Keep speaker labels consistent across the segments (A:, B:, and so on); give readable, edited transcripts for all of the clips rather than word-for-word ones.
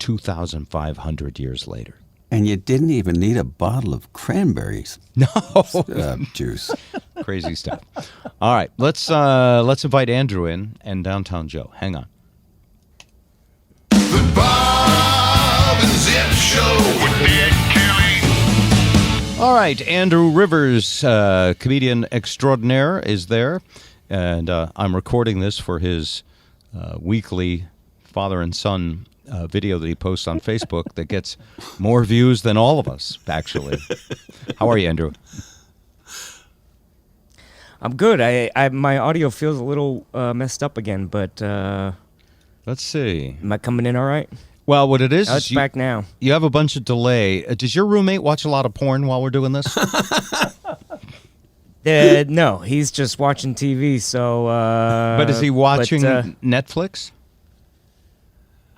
A: 2,500 years later.
B: And you didn't even need a bottle of cranberries.
A: No.
B: Juice.
A: Crazy stuff. All right, let's invite Andrew in and Downtown Joe. Hang on.
C: The Bob and Zip Show with Nick Kelly.
A: All right, Andrew Rivers, comedian extraordinaire, is there. And I'm recording this for his weekly father and son video that he posts on Facebook that gets more views than all of us, actually. How are you, Andrew?
D: I'm good. My audio feels a little messed up again, but
A: Let's see.
D: am I coming in all right?
A: Well, what it is,
D: It's back now.
A: You have a bunch of delay. Does your roommate watch a lot of porn while we're doing this?
D: No, he's just watching TV. So,
A: but is he watching Netflix?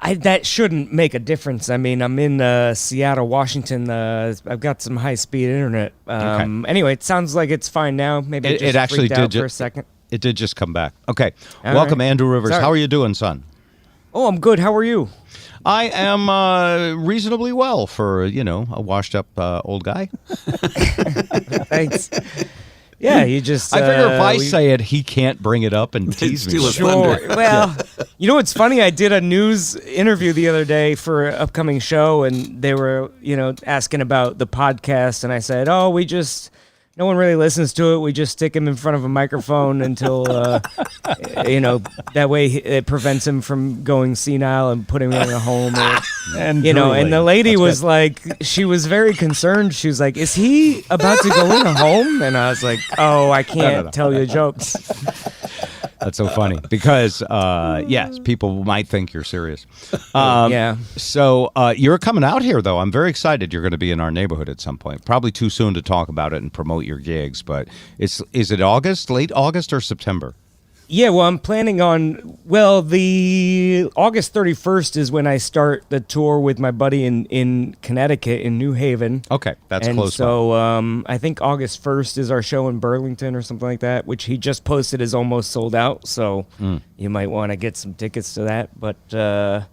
D: That shouldn't make a difference. I mean, I'm in Seattle, Washington. I've got some high-speed internet.
A: Okay.
D: Anyway, it sounds like it's fine now. Maybe it
A: actually
D: freaked out
A: did
D: for a second.
A: It did just come back. Okay.
D: All
A: Welcome,
D: right.
A: Andrew Rivers.
D: Sorry.
A: How are you doing, son?
D: Oh, I'm good. How are you?
A: I am reasonably well for, a washed-up old guy.
D: Thanks. Yeah, you just...
A: I figure if I say it, he can't bring it up and tease me.
D: Sure. Well, you know what's funny? I did a news interview the other day for an upcoming show, and they were, asking about the podcast, and I said, no one really listens to it. We just stick him in front of a microphone until, that way it prevents him from going senile and putting him in a home. And the lady was like, she was very concerned. She was like, is he about to go in a home? And I was like, oh, I can't tell you jokes.
A: That's so funny because, yes, people might think you're serious.
D: Yeah.
A: So you're coming out here, though. I'm very excited you're going to be in our neighborhood at some point. Probably too soon to talk about it and promote your gigs, but is it August, late August or September?
D: Yeah, well, I'm planning on, the August 31st is when I start the tour with my buddy in Connecticut, in New Haven.
A: Okay, that's
D: and
A: close.
D: So I think August 1st is our show in Burlington or something like that, which he just posted is almost sold out. So you might want to get some tickets to that, but no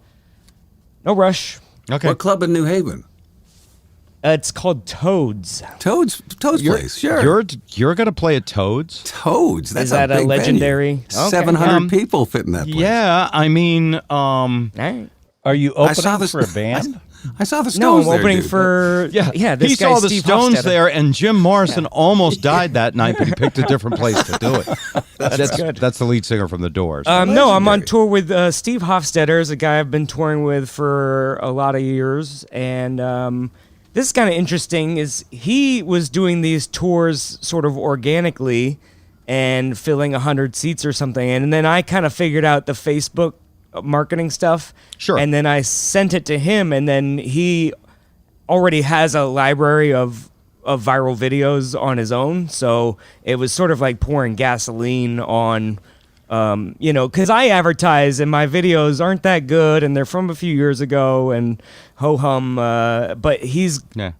D: rush.
A: Okay.
B: What club in New Haven?
D: It's called Toads.
B: Toads Place, sure.
A: You're going to play at Toads?
B: Toads. That's
D: Is that a
B: big
D: legendary?
B: venue.
D: Okay.
B: 700 people fit in that place.
A: Yeah, I mean,
D: All right.
E: Are you
B: I saw
E: opening
B: this
E: for a band?
B: I saw the Stones
D: No, I'm
B: there,
D: opening
B: dude.
D: for this
A: he
D: guy,
A: saw the
D: Steve
A: Stones
D: Hofstetter.
A: there, and Jim Morrison almost died that night, but he picked a different place to do it. That's
D: good.
A: That's the lead singer from The Doors.
D: No, I'm on tour with Steve Hofstetter, is a guy I've been touring with for a lot of years, and this is kind of interesting. Is he was doing these tours sort of organically and filling 100 seats or something, and then I kind of figured out the Facebook marketing stuff.
A: Sure.
D: And then I sent it to him, and then he already has a library of viral videos on his own, so it was sort of like pouring gasoline on, because I advertise and my videos aren't that good, and they're from a few years ago, and ho-hum, but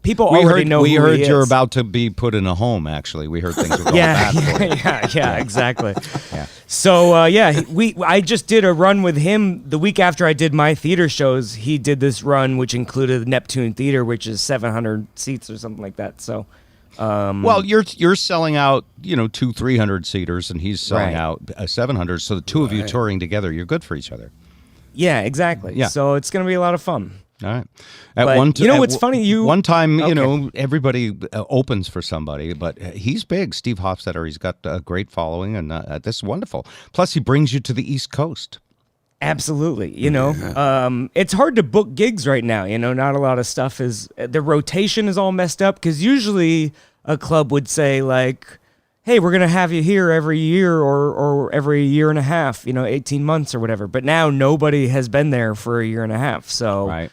D: people already know
A: We
D: who
A: heard
D: he is.
A: you're about to be put in a home, actually. We heard things were going bad for you.
D: yeah, exactly.
A: Yeah.
D: So I just did a run with him the week after I did my theater shows. He did this run, which included Neptune Theater, which is 700 seats or something like that. So,
A: Well, you're selling out, 300 seaters, and he's selling
D: Right.
A: out 700. So the two of you touring together, you're good for each other.
D: yeah, exactly.
A: Yeah.
D: So it's gonna be a lot of fun.
A: All right.
D: But what's funny?
A: One time,
D: Okay.
A: everybody opens for somebody, but he's big, Steve Hofstetter. He's got a great following, and this is wonderful. Plus, he brings you to the East Coast.
D: Absolutely. It's hard to book gigs right now. Not a lot of stuff the rotation is all messed up, because usually a club would say like, hey, we're going to have you here every year or every year and a half, 18 months or whatever. But now nobody has been there for a year and a half. So
A: Right.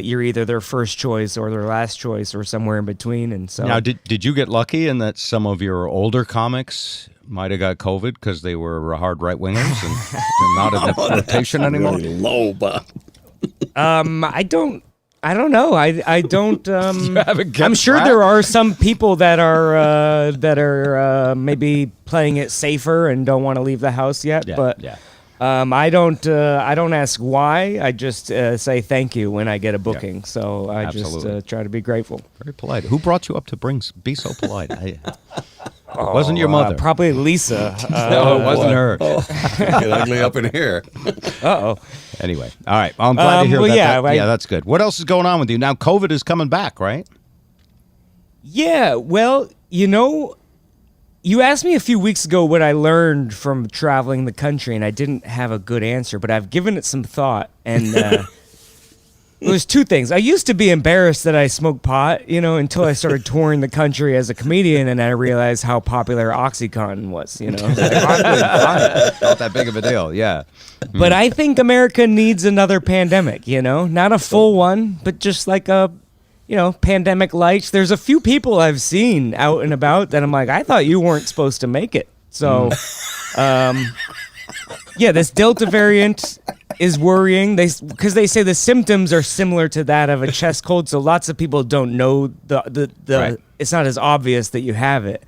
D: You're either their first choice or their last choice or somewhere in between. And so
A: Now, did you get lucky in that some of your older comics might have got COVID because they were hard right-wingers and they're not in the rotation anymore?
B: Really low, Bob.
D: I don't know. I don't.
A: haven't kept
D: I'm sure
A: track?
D: there are some people that are maybe playing it safer and don't want to leave the house yet.
A: Yeah,
D: but
A: yeah.
D: I don't ask why. I just say thank you when I get a booking. So I
A: Absolutely.
D: just try to be grateful.
A: Very polite. Who brought you up to be so polite? It wasn't your mother.
D: Probably Lisa.
A: No, it wasn't her.
B: Get ugly up in here.
D: Uh-oh.
A: Anyway, all right. Well, I'm glad to hear
D: well,
A: that.
D: yeah,
A: That's good. What else is going on with you now? COVID is coming back, right?
D: Yeah, well, you asked me a few weeks ago what I learned from traveling the country, and I didn't have a good answer, but I've given it some thought. And there's two things. I used to be embarrassed that I smoked pot, until I started touring the country as a comedian, and I realized how popular OxyContin was. I was like, I'm doing fine.
A: Not that big of a deal. Yeah.
D: But I think America needs another pandemic, not a full one, but just like a pandemic lights. There's a few people I've seen out and about that I'm like, I thought you weren't supposed to make it. So, this Delta variant is worrying. Because they say the symptoms are similar to that of a chest cold. So lots of people don't know the
A: Right.
D: It's not as obvious that you have it.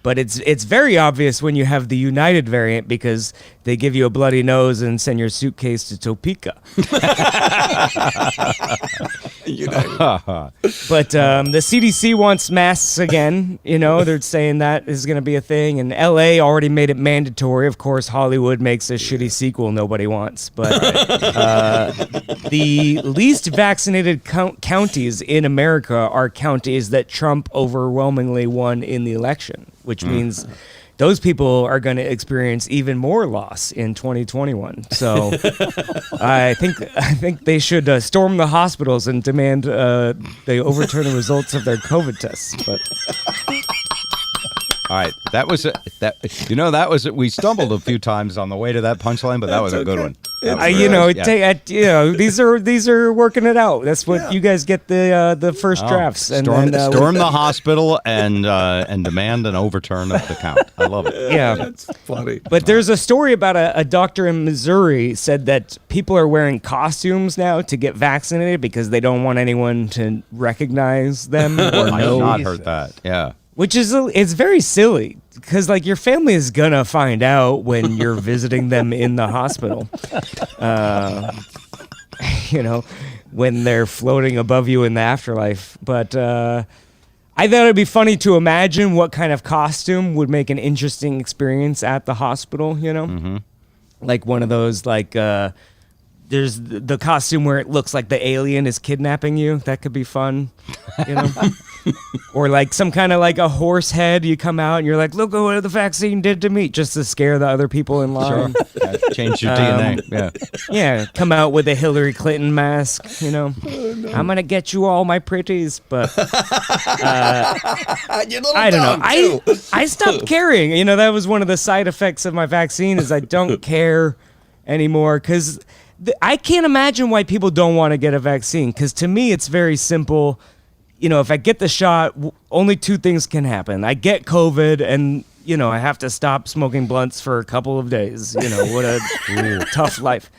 D: But it's very obvious when you have the United variant because they give you a bloody nose and send your suitcase to Topeka. But the CDC wants masks again. They're saying that is going to be a thing. And LA already made it mandatory. Of course, Hollywood makes a shitty sequel nobody wants. But the least vaccinated counties in America are counties that Trump overwhelmingly won in the election, which means those people are going to experience even more loss in 2021. So I think they should storm the hospitals and demand they overturn the results of their COVID tests. But
A: All right, that was it. We stumbled a few times on the way to that punchline, but that was a good one.
D: these are working it out. That's what you guys get the first drafts. And
A: Storm
D: then,
A: the hospital and demand an overturn of the count. I love it.
D: Yeah,
B: That's funny.
D: but there's a story about a doctor in Missouri said that people are wearing costumes now to get vaccinated because they don't want anyone to recognize them or
A: I have
D: know.
A: not heard that. Yeah.
D: Which is it's very silly because your family is gonna find out when you're visiting them in the hospital. When they're floating above you in the afterlife. But I thought it'd be funny to imagine what kind of costume would make an interesting experience at the hospital. Like one of those there's the costume where it looks like the alien is kidnapping you. That could be fun, Or some kind of a horse head. You come out and you're like, look at what the vaccine did to me, just to scare the other people in line.
A: Yeah, change your DNA. Yeah.
D: Yeah, come out with a Hillary Clinton mask. I'm gonna get you all my pretties, but I don't know. I stopped caring. That was one of the side effects of my vaccine is I don't care anymore because I can't imagine why people don't want to get a vaccine. Because to me, it's very simple. If I get the shot, only two things can happen. I get COVID and, I have to stop smoking blunts for a couple of days. What a tough life.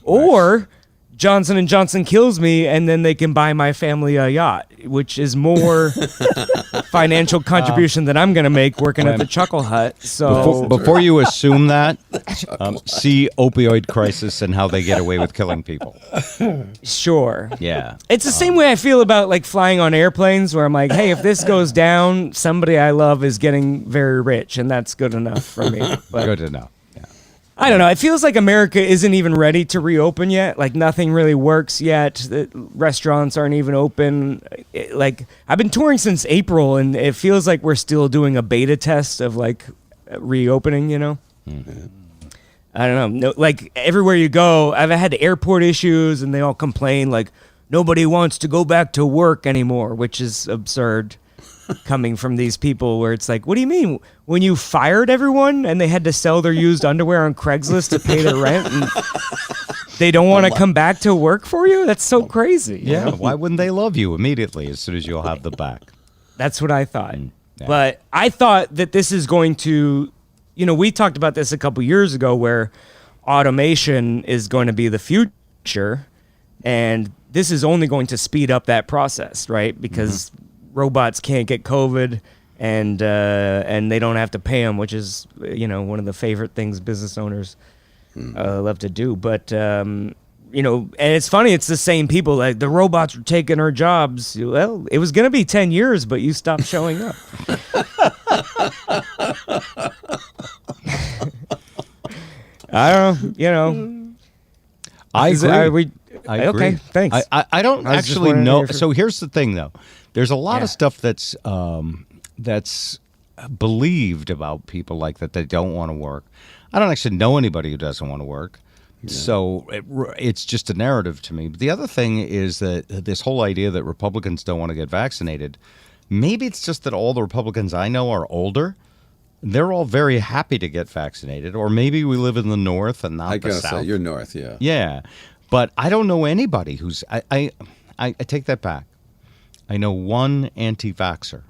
D: Or Johnson & Johnson kills me and then they can buy my family a yacht, which is more financial contribution than I'm going to make working at the Chuckle Hut. So
A: Before you assume that, see opioid crisis and how they get away with killing people.
D: sure.
A: Yeah.
D: It's the same way I feel about flying on airplanes where I'm like, hey, if this goes down, somebody I love is getting very rich and that's good enough for me. But
A: Good to know. Yeah.
D: I don't know. It feels like America isn't even ready to reopen yet. Nothing really works yet. The restaurants aren't even open. I've been touring since April and it feels like we're still doing a beta test of reopening, Mm-hmm. I don't know. No, everywhere you go, I've had airport issues and they all complain nobody wants to go back to work anymore, which is absurd coming from these people where it's what do you mean? When you fired everyone and they had to sell their used underwear on Craigslist to pay their rent and they don't want to come back to work for you? That's so crazy.
A: Yeah. Why wouldn't they love you immediately as soon as you'll have the back?
D: That's what I thought.
A: Yeah.
D: But I thought that this is going to, we talked about this a couple years ago where automation is going to be the future and this is only going to speed up that process, right? Because robots can't get COVID and they don't have to pay them, which is, one of the favorite things business owners love to do. But and it's funny. It's the same people. Like the robots are taking our jobs. Well, it was gonna be 10 years, but you stopped showing up. I don't know.
A: I agree. I agree.
D: Okay, thanks.
A: I don't
D: I was just
A: actually
D: wondering
A: know.
D: if you're-
A: So here's the thing, though. There's a lot of
D: Yeah.
A: stuff that's believed about people like that they don't want to work. I don't actually know anybody who doesn't want to work. So it's just a narrative to me. But the other thing is that this whole idea that Republicans don't want to get vaccinated, maybe it's just that all the Republicans I know are older. They're all very happy to get vaccinated. Or maybe we live in the North and not
B: I
A: the
B: gotta
A: South.
B: say, you're North, yeah.
A: Yeah. But I don't know anybody who's... I take that back. I know one anti-vaxxer.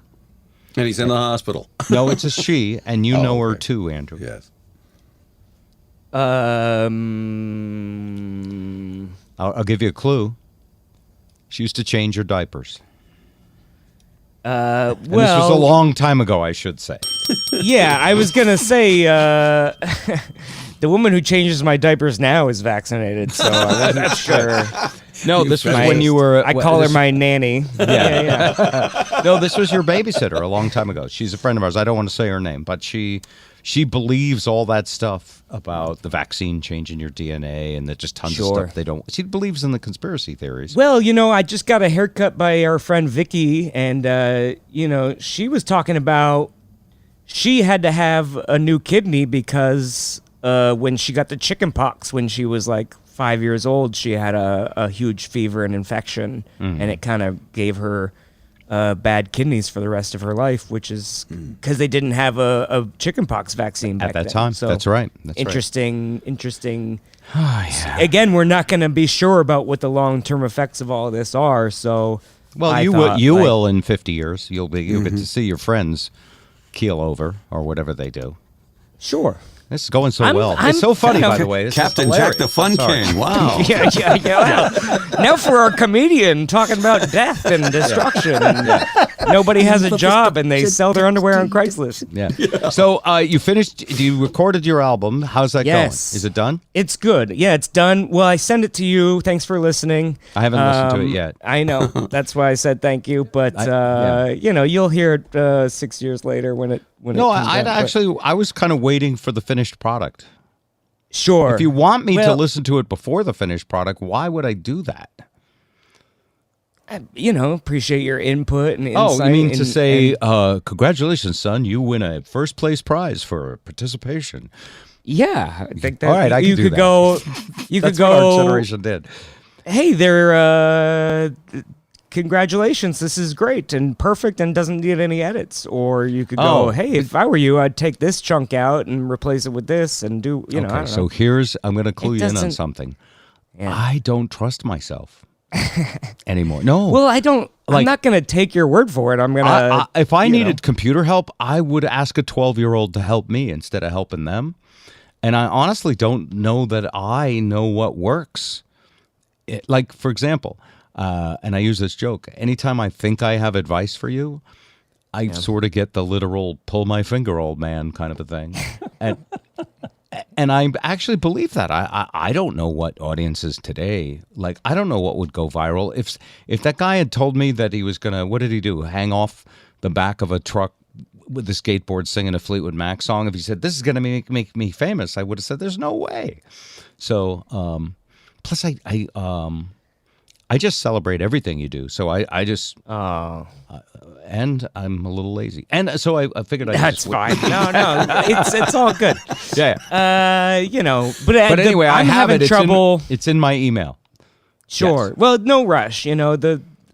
B: And he's in the hospital.
A: No, it's a she, and you
B: Oh,
A: know her
B: okay.
A: too, Andrew.
B: Yes.
A: I'll give you a clue. She used to change your diapers. And this was a long time ago, I should say.
D: Yeah, I was gonna say the woman who changes my diapers now is vaccinated, so I wasn't sure.
A: No, this was
D: My-
A: when you were...
D: I call her
A: this-
D: my nanny. Yeah.
A: No, this was your babysitter a long time ago. She's a friend of ours. I don't want to say her name, but she believes all that stuff about the vaccine changing your DNA and that just tons of
D: Sure.
A: stuff they don't... She believes in the conspiracy theories.
D: Well, I just got a haircut by our friend Vicky, and she was talking about she had to have a new kidney because when she got the chicken pox when she was like 5 years old, she had a huge fever and infection, and it kind of gave her bad kidneys for the rest of her life, which is because they didn't have a chickenpox vaccine back
A: At that
D: then.
A: time.
D: So
A: That's right. That's right.
D: interesting.
A: Oh, yeah.
D: Again, we're not going to be sure about what the long-term effects of all this are. So,
A: Well,
D: I
A: you
D: thought,
A: will in 50 years. You'll get to see your friends keel over or whatever they do.
D: Sure.
A: This is going so
D: I'm-
A: well.
D: I'm
A: It's so funny,
D: kind
A: by
D: of-
A: the way. This is
B: Captain Jack the
A: hilarious.
B: Fun
A: Sorry.
B: King. Wow.
D: Yeah. Now for our comedian talking about death and destruction. And nobody has a job and they sell their underwear on Craigslist.
A: Yeah. So you finished. You recorded your album. How's that
D: Yes.
A: going? Is it done?
D: It's good. Yeah, it's done. Well, I send it to you. Thanks for listening.
A: I haven't listened to it yet.
D: I know. That's why I said thank you. But
A: yeah.
D: you'll hear it 6 years later when it
A: No,
D: it comes
A: I
D: out, but-
A: actually I was kind of waiting for the finished product.
D: Sure.
A: If you want me to
D: Well,
A: listen to it before the finished product, why would I do that?
D: appreciate your input and insight.
A: Oh, you mean to
D: and-
A: say,
D: and-
A: congratulations, son, you win a first place prize for participation.
D: yeah, I think that
A: All right, I can
D: you
A: do
D: could
A: that.
D: go. You could
A: That's what our
D: go.
A: generation did.
D: Hey, there. Congratulations, this is great and perfect and doesn't need any edits. Or you could go,
A: Oh.
D: hey, if I were you, I'd take this chunk out and replace it with this and do, I
A: Okay,
D: don't
A: so
D: know.
A: I'm going to clue you in on
D: doesn't-
A: something.
D: Yeah.
A: I don't trust myself anymore. No.
D: Well, I'm
A: Like-
D: not going to take your word for it. I'm going to.
A: If I needed computer help, I would ask a 12-year-old to help me instead of helping them. And I honestly don't know that I know what works. Like, for example, and I use this joke, anytime I think I have advice for you, I sort of get the literal pull my finger, old man kind of a thing. And I actually believe that. I don't know what audiences today, like, I don't know what would go viral. If that guy had told me that he was going to, what did he do? Hang off the back of a truck with the skateboard singing a Fleetwood Mac song. If he said, this is going to make me famous, I would have said, there's no way. So, plus I just celebrate everything you do. So I just, and I'm a little lazy. And so I figured I'd
D: That's
A: just,
D: fine. No, it's all good.
A: Yeah.
D: But
A: Anyway, I
D: I'm
A: have
D: having
A: it.
D: trouble.
A: It's in my email.
D: Sure.
A: Yes.
D: Well, no rush.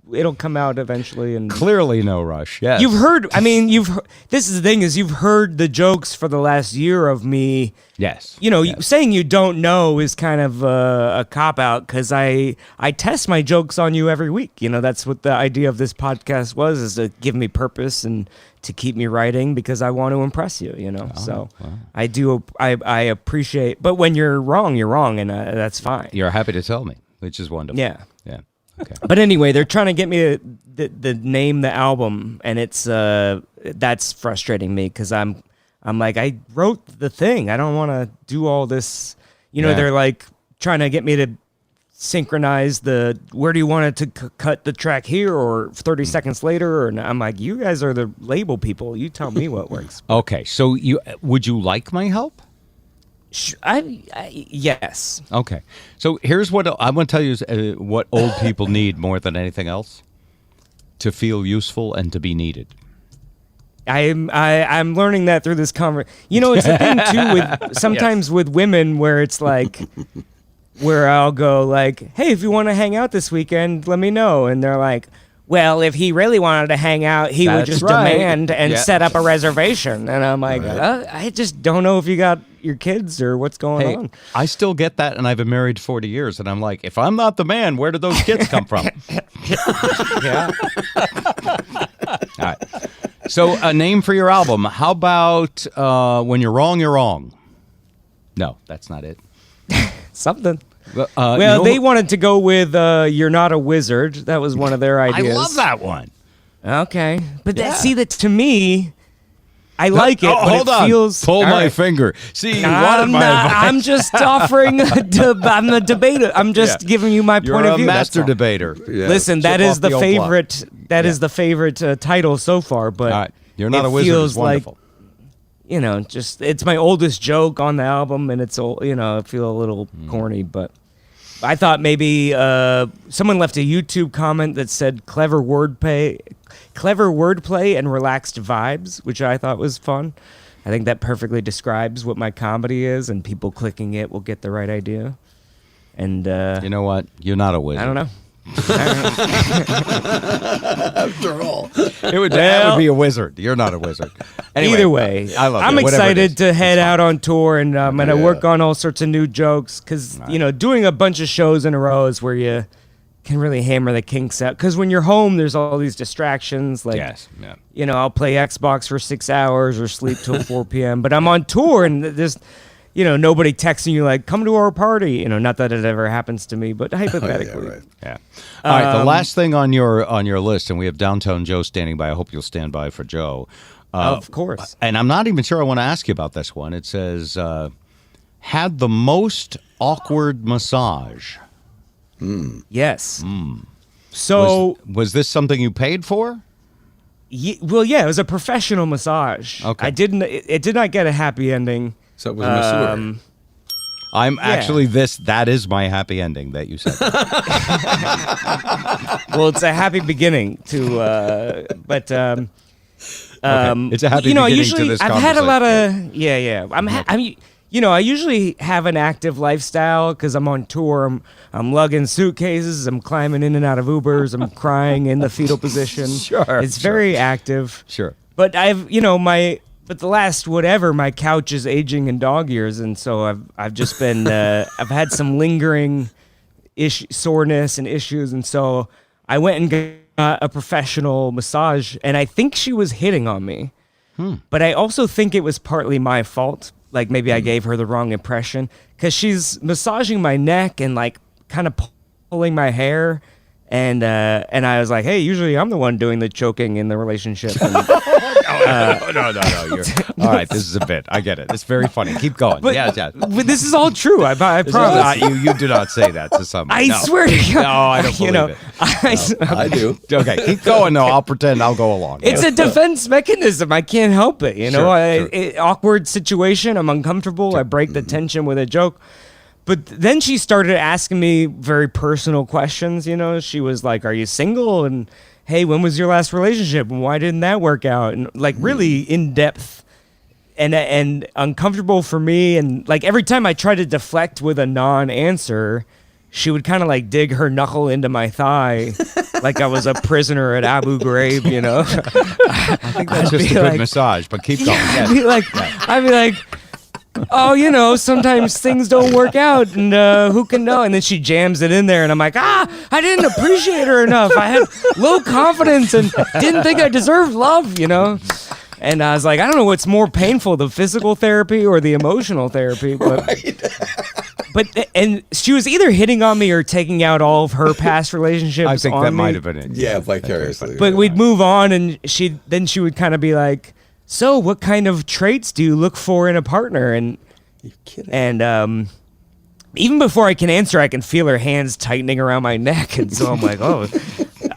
D: It'll come out eventually, and
A: Clearly no rush. Yes.
D: you've heard. I mean, this is the thing is you've heard the jokes for the last year of me.
A: Yes.
D: Saying you don't know is kind of a cop out because I test my jokes on you every week. That's what the idea of this podcast was, is to give me purpose and to keep me writing because I want to impress you. So I do. I appreciate, but when you're wrong, and that's fine.
A: You're happy to tell me, which is wonderful.
D: Yeah.
A: Yeah. Okay.
D: But anyway, they're trying to get me the name the album, and it's that's frustrating me because I'm like, I wrote the thing. I don't want to do all this.
A: Yeah.
D: they're like trying to get me to synchronize where do you want it to cut the track here or 30 seconds later, and I'm like, you guys are the label people. You tell me what works.
A: Okay, so would you like my help?
D: Yes.
A: Okay, so here's what I want to tell you is what old people need more than anything else: to feel useful and to be needed.
D: I'm learning that through this conversation. It's a thing too with sometimes with women where it's like where I'll go like, hey, if you want to hang out this weekend, let me know, and they're like, well, if he really wanted to hang out, he would just demand and set up a reservation. And I'm like, I just don't know if you got your kids or what's going on.
A: I still get that, and I've been married 40 years, and I'm like, if I'm not the man, where did those kids come from?
D: Yeah.
A: All right. So a name for your album. How about When You're Wrong, You're Wrong? No, that's not it.
D: Something.
A: Well,
D: they wanted to go with You're Not a Wizard. That was one of their
A: I
D: ideas.
A: love that one.
D: Okay. But that to me, I like it, but
A: hold
D: it
A: on.
D: feels...
A: Pull
D: all
A: my
D: right.
A: finger. See, you wanted my advice.
D: I'm just offering I'm a debater. I'm just giving you my
A: You're
D: point of
A: a
D: view.
A: master
D: that's all.
A: debater.
B: Yeah.
D: Listen, that
A: Chip
D: is
A: off
D: the
A: the old block.
D: favorite. That is the favorite title so far. But
A: All right. You're Not
D: it
A: a Wizard
D: feels
A: is wonderful.
D: Like, just it's my oldest joke on the album, and it's I feel a little corny, but I thought maybe someone left a YouTube comment that said clever wordplay and relaxed vibes, which I thought was fun. I think that perfectly describes what my comedy is, and people clicking it will get the right idea. And
A: You know what? You're not a wizard.
D: I don't know.
B: After all.
A: That would be a wizard. You're not a wizard. Anyway,
D: Either way,
A: I love
D: I'm
A: it. Whatever it is.
D: excited to head out on tour, and I'm going to work on all sorts of new jokes because, doing a bunch of shows in a row is where you can really hammer the kinks out. Because when you're home, there's all these distractions. Like,
A: Yes. Yeah.
D: I'll play Xbox for 6 hours or sleep till 4 p.m. But I'm on tour, and there's, nobody texting you like, come to our party. Not that it ever happens to me, but hypothetically.
B: Right.
A: Yeah. All right. The last thing on your list, and we have Downtown Joe standing by. I hope you'll stand by for Joe.
D: Of course.
A: And I'm not even sure I want to ask you about this one. It says, had the most awkward massage.
D: Yes. So
A: Was this something you paid for?
D: it was a professional massage.
A: Okay.
D: It did not get a happy ending.
B: So it was a masseur.
A: I'm actually that is my happy ending that you said.
D: Well, it's a happy beginning to, but
A: Okay. It's a happy beginning
D: usually
A: to this
D: I've had a lot
A: conversation.
D: of I usually have an active lifestyle because I'm on tour. I'm lugging suitcases. I'm climbing in and out of Ubers. I'm crying in the fetal position.
A: Sure,
D: it's very active.
A: Sure.
D: But but the last my couch is aging in dog years, and so I've just been I've had some lingering soreness and issues, and so I went and got a professional massage, and I think she was hitting on me, but I also think it was partly my fault. Like maybe I gave her the wrong impression because she's massaging my neck and like kind of pulling my hair. And I was like, hey, usually I'm the one doing the choking in the relationship. And,
A: No. You're, all right, this is a bit. I get it. It's very funny. Keep going. Yeah.
D: but this is all true. I promise.
A: You do not say that to someone.
D: I
A: No.
D: swear to God.
A: No, I don't believe it.
B: I do.
A: Okay, keep going. No, I'll pretend I'll go along.
D: It's a defense mechanism. I can't help it.
A: Sure.
D: Awkward situation. I'm uncomfortable. I break the tension with a joke. But then she started asking me very personal questions. She was like, "Are you single?" And hey, when was your last relationship? And why didn't that work out? And like really in depth and uncomfortable for me. And like every time I tried to deflect with a non-answer, she would kind of like dig her knuckle into my thigh, like I was a prisoner at Abu Ghraib.
A: I think that's just a good massage. But keep going.
D: I'd be like, oh, sometimes things don't work out, and who can know? And then she jams it in there, and I'm like, I didn't appreciate her enough. I had low confidence and didn't think I deserved love, And I was like, I don't know what's more painful, the physical therapy or the emotional therapy. And she was either hitting on me or taking out all of her past relationships
A: I think
D: on
A: that
D: me.
A: might have been it.
B: Yeah, vicariously.
D: But we'd move on, and she would kind of be like, so what kind of traits do you look for in a partner? And
B: Are you kidding?
D: and even before I can answer, I can feel her hands tightening around my neck, and so I'm like, oh,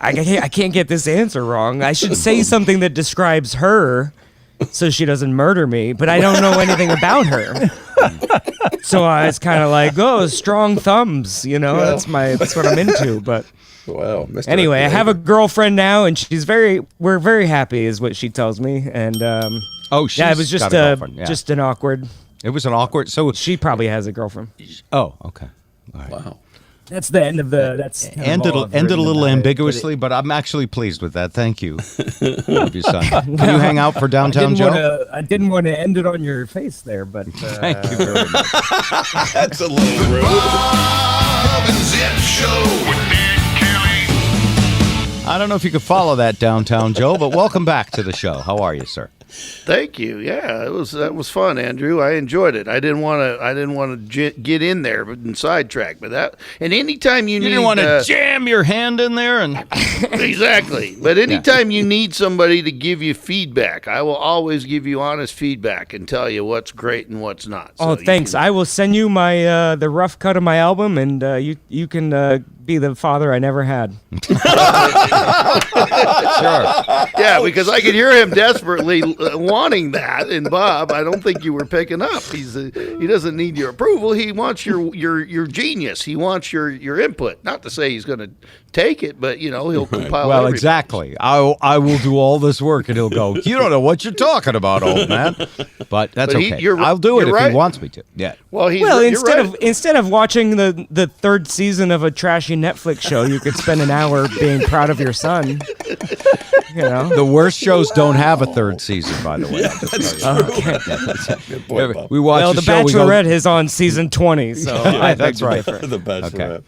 D: I can't get this answer wrong. I should say something that describes her, so she doesn't murder me. But I don't know anything about her, so I was kind of like, oh, strong thumbs, that's what I'm into. But
E: Wow. Mr.
D: anyway, I have a girlfriend now, and we're very happy, is what she tells me, and
A: she's
D: yeah, it was just
A: got a girlfriend, yeah.
D: just an awkward.
A: It was an awkward. So
D: She probably has a girlfriend.
A: oh, okay. All right.
E: Wow.
D: That's the end of the. That's kind of
A: Ended
D: all I've
A: a
D: written
A: little
D: about it, but
A: ambiguously, but I'm actually pleased with that. Thank you. Love you, son. Can you hang out for downtown Joe?
D: I didn't want to end it on your face there, but
A: Thank you very much.
E: That's a little rude.
C: Bob and Zip Show with Nick Kelly.
A: I don't know if you could follow that downtown Joe, but welcome back to the show. How are you, sir?
F: Thank you. Yeah, that was fun, Andrew. I enjoyed it. I didn't want to get in there and sidetrack, but anytime you
A: didn't want to jam your hand in there and
F: exactly. But anytime you need somebody to give you feedback, I will always give you honest feedback and tell you what's great and what's not.
D: oh, thanks. I will send you my the rough cut of my album, and you can be the father I never had.
A: sure.
F: Yeah, because I could hear him desperately wanting that, and Bob, I don't think you were picking up. He doesn't need your approval. He wants your genius. He wants your input. Not to say he's going to take it, but he'll compile.
A: Well,
F: everything.
A: exactly. I will do all this work, and he'll go, you don't know what you're talking about, old man. But that's okay. I'll do it if
F: right.
A: he wants me to. Yeah.
F: Well,
D: instead of watching the third season of a trashy Netflix show, you could spend an hour being proud of your son.
A: The worst shows don't have a third season, by the way.
E: Good point, Bob.
A: We watch
D: Well,
A: the
D: The
A: show.
D: Bachelorette is on season 20, so I beg
A: that's
D: to
A: right.
D: differ.
E: The Bachelorette.
A: Okay.